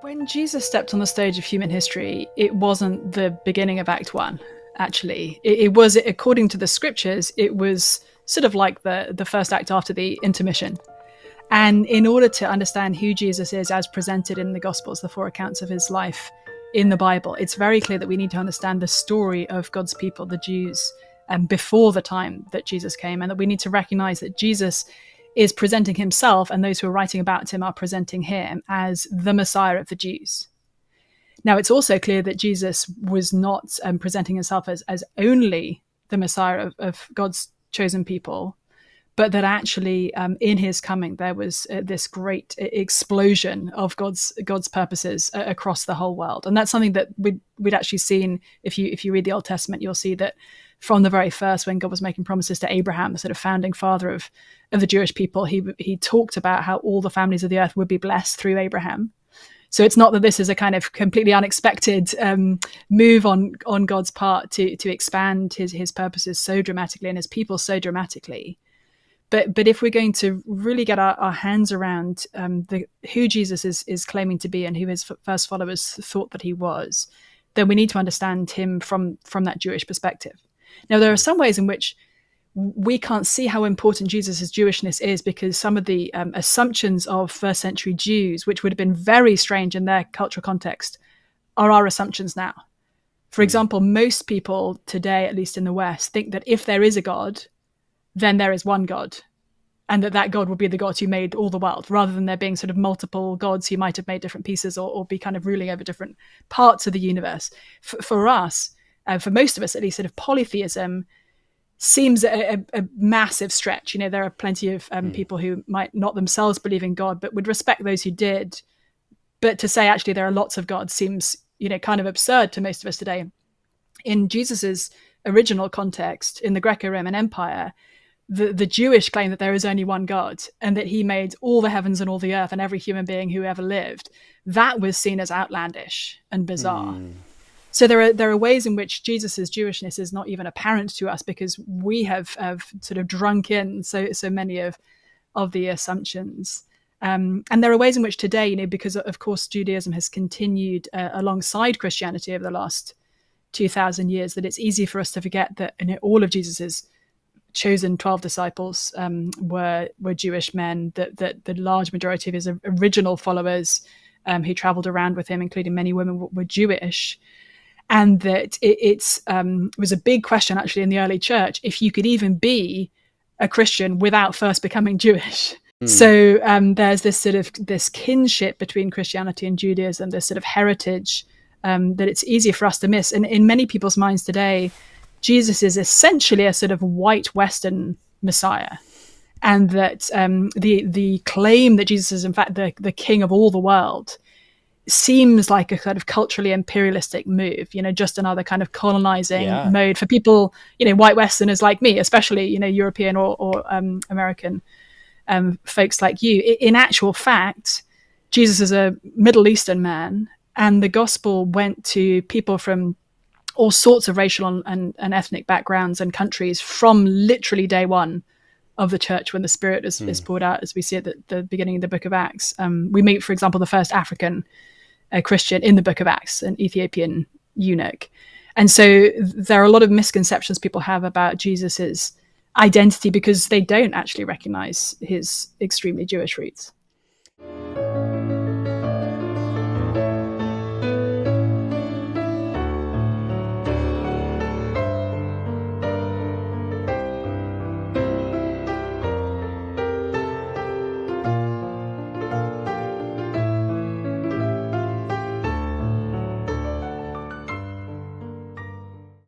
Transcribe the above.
When Jesus stepped on the stage of human history, it wasn't the beginning of Act One, actually. It was, according to the scriptures, it was sort of like the first act after the intermission. And in order to understand who Jesus is as presented in the Gospels, the four accounts of his life in the Bible, it's very clear that we need to understand the story of God's people, the Jews, before the time that Jesus came, and that we need to recognize that Jesus is presenting himself, and those who are writing about him are presenting him as the Messiah of the Jews. Now, it's also clear that Jesus was not presenting himself as only the Messiah of God's chosen people, but that actually in his coming, there was this great explosion of God's purposes across the whole world. And that's something that we'd actually seen. If you read the Old Testament, you'll see that from the very first, when God was making promises to Abraham, the sort of founding father of the Jewish people, he talked about how all the families of the earth would be blessed through Abraham. So it's not that this is a kind of completely unexpected move on God's part to expand his purposes so dramatically and his people so dramatically. But if we're going to really get our hands around who Jesus is claiming to be and who his first followers thought that he was, then we need to understand him from that Jewish perspective. Now, there are some ways in which we can't see how important Jesus' Jewishness is, because some of the assumptions of first century Jews, which would have been very strange in their cultural context, are our assumptions now. For example, most people today, at least in the West, think that if there is a God, then there is one God, and that God will be the God who made all the world, rather than there being sort of multiple gods who might have made different pieces or be kind of ruling over different parts of the universe. For us, for most of us at least, sort of polytheism seems a massive stretch. You know, there are plenty of people who might not themselves believe in God, but would respect those who did. But to say actually there are lots of gods seems, kind of absurd to most of us today. In Jesus's original context, in the Greco-Roman Empire, the Jewish claim that there is only one God and that he made all the heavens and all the earth and every human being who ever lived, that was seen as outlandish and bizarre. So there are ways in which Jesus's Jewishness is not even apparent to us, because we have sort of drunk in so many of the assumptions. And there are ways in which today, because of course Judaism has continued alongside Christianity over the last 2,000 years, that it's easy for us to forget that all of Jesus's chosen 12 disciples were Jewish men, that the large majority of his original followers who traveled around with him, including many women, were Jewish. And that it was a big question actually in the early church if you could even be a Christian without first becoming Jewish. So there's this kinship between Christianity and Judaism, this sort of heritage that it's easier for us to miss. And in many people's minds today, Jesus is essentially a sort of white Western Messiah, and that the claim that Jesus is in fact the king of all the world seems like a kind of culturally imperialistic move, just another kind of colonizing mode for people, white Westerners like me, especially, European or American folks like you. In actual fact, Jesus is a Middle Eastern man, and the gospel went to people from all sorts of racial and ethnic backgrounds and countries from literally day one of the church, when the Spirit is poured out, as we see at the beginning of the book of Acts. We meet, for example, the first African Christian in the book of Acts, an Ethiopian eunuch. And so there are a lot of misconceptions people have about Jesus's identity, because they don't actually recognize his extremely Jewish roots.